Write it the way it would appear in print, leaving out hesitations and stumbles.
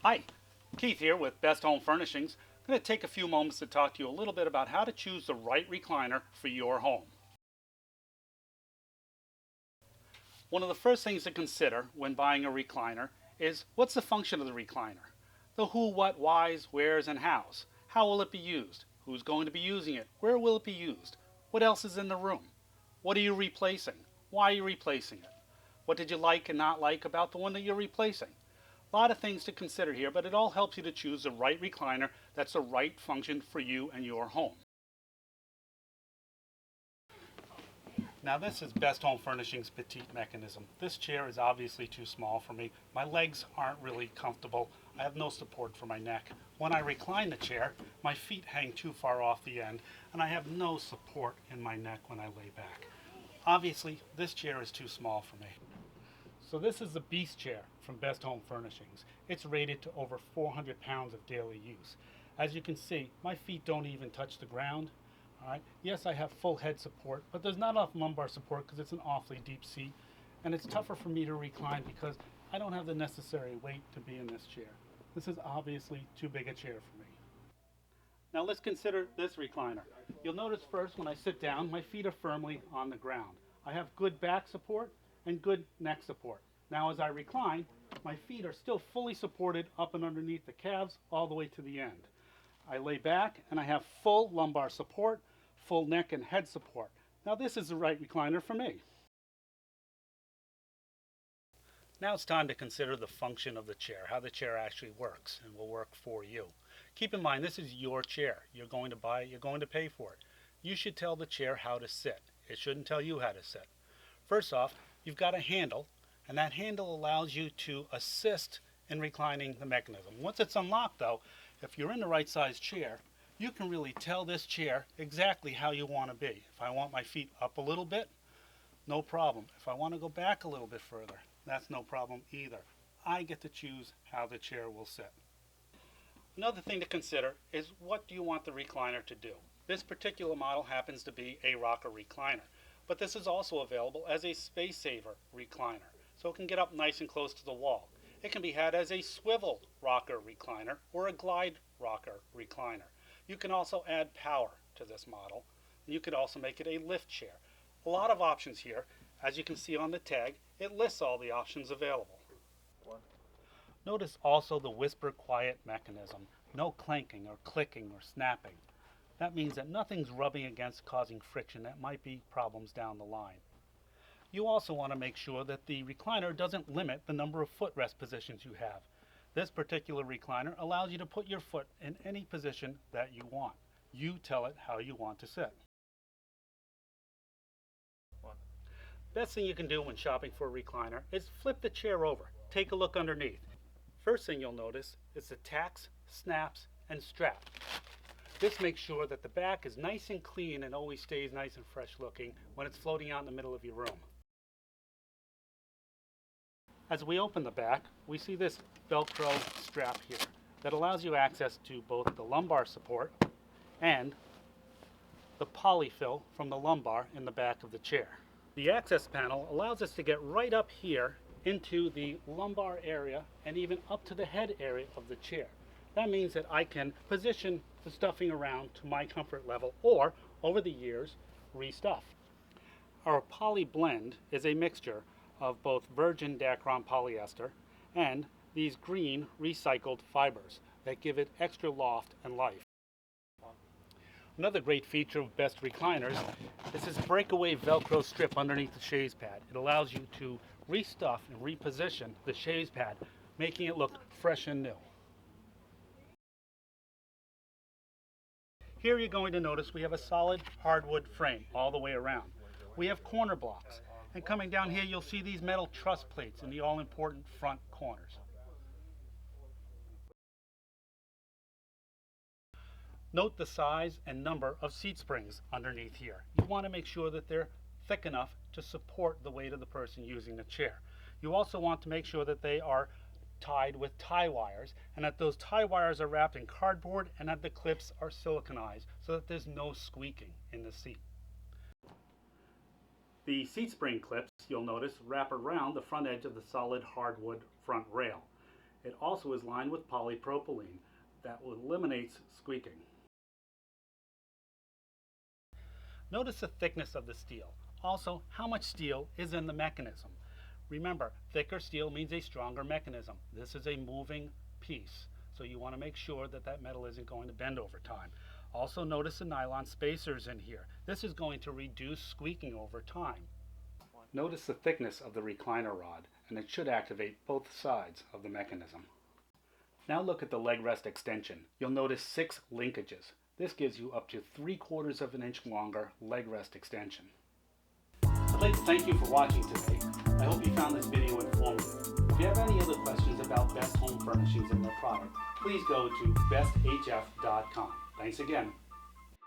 Hi, Keith here with Best Home Furnishings. I'm going to take a few moments to talk to you a little bit about how to choose the right recliner for your home. One of the first things to consider when buying a recliner is what's the function of the recliner? The who, what, whys, wheres, and hows. How will it be used? Who's going to be using it? Where will it be used? What else is in the room? What are you replacing? Why are you replacing it? What did you like and not like about the one that you're replacing? A lot of things to consider here, but it all helps you to choose the right recliner that's the right function for you and your home. Now this is Best Home Furnishings Petite Mechanism. This chair is obviously too small for me. My legs aren't really comfortable. I have no support for my neck. When I recline the chair, my feet hang too far off the end, and I have no support in my neck when I lay back. Obviously, this chair is too small for me. So this is the Beast Chair from Best Home Furnishings. It's rated to over 400 pounds of daily use. As you can see, my feet don't even touch the ground. All right. Yes, I have full head support, but there's not enough lumbar support because it's an awfully deep seat, and it's tougher for me to recline because I don't have the necessary weight to be in this chair. This is obviously too big a chair for me. Now let's consider this recliner. You'll notice first when I sit down, my feet are firmly on the ground. I have good back support and good neck support. Now as I recline, my feet are still fully supported up and underneath the calves all the way to the end. I lay back and I have full lumbar support, full neck and head support. Now this is the right recliner for me. Now it's time to consider the function of the chair, how the chair actually works and will work for you. Keep in mind, this is your chair. You're going to buy it, you're going to pay for it. You should tell the chair how to sit. It shouldn't tell you how to sit. First off, you've got a handle, and that handle allows you to assist in reclining the mechanism. Once it's unlocked though, if you're in the right size chair, you can really tell this chair exactly how you want to be. If I want my feet up a little bit, no problem. If I want to go back a little bit further, that's no problem either. I get to choose how the chair will sit. Another thing to consider is what do you want the recliner to do? This particular model happens to be a rocker recliner, but this is also available as a space saver recliner, so it can get up nice and close to the wall. It can be had as a swivel rocker recliner or a glide rocker recliner. You can also add power to this model. You could also make it a lift chair. A lot of options here. As you can see on the tag, it lists all the options available. Notice also the whisper quiet mechanism. No clanking or clicking or snapping. That means that nothing's rubbing against causing friction that might be problems down the line. You also want to make sure that the recliner doesn't limit the number of footrest positions you have. This particular recliner allows you to put your foot in any position that you want. You tell it how you want to sit. Best thing you can do when shopping for a recliner is flip the chair over. Take a look underneath. First thing you'll notice is the tacks, snaps, and strap. This makes sure that the back is nice and clean and always stays nice and fresh looking when it's floating out in the middle of your room. As we open the back, we see this Velcro strap here that allows you access to both the lumbar support and the polyfill from the lumbar in the back of the chair. The access panel allows us to get right up here into the lumbar area and even up to the head area of the chair. That means that I can position the stuffing around to my comfort level or, over the years, restuff. Our poly blend is a mixture of both virgin Dacron polyester and these green recycled fibers that give it extra loft and life. Another great feature of Best recliners is this breakaway Velcro strip underneath the chaise pad. It allows you to restuff and reposition the chaise pad, making it look fresh and new. Here you're going to notice we have a solid hardwood frame all the way around. We have corner blocks, and coming down here you'll see these metal truss plates in the all-important front corners. Note the size and number of seat springs underneath here. You want to make sure that they're thick enough to support the weight of the person using the chair. You also want to make sure that they are tied with tie wires and that those tie wires are wrapped in cardboard and that the clips are siliconized so that there's no squeaking in the seat. The seat spring clips, you'll notice, wrap around the front edge of the solid hardwood front rail. It also is lined with polypropylene that eliminates squeaking. Notice the thickness of the steel. Also, how much steel is in the mechanism. Remember, thicker steel means a stronger mechanism. This is a moving piece, so you want to make sure that that metal isn't going to bend over time. Also notice the nylon spacers in here. This is going to reduce squeaking over time. Notice the thickness of the recliner rod, and it should activate both sides of the mechanism. Now look at the leg rest extension. You'll notice 6 linkages. This gives you up to 3/4 of an inch longer leg rest extension. I'd like to thank you for watching today. I hope you found this video informative. If you have any other questions about Best Home Furnishings and their product, please go to besthf.com. Thanks again.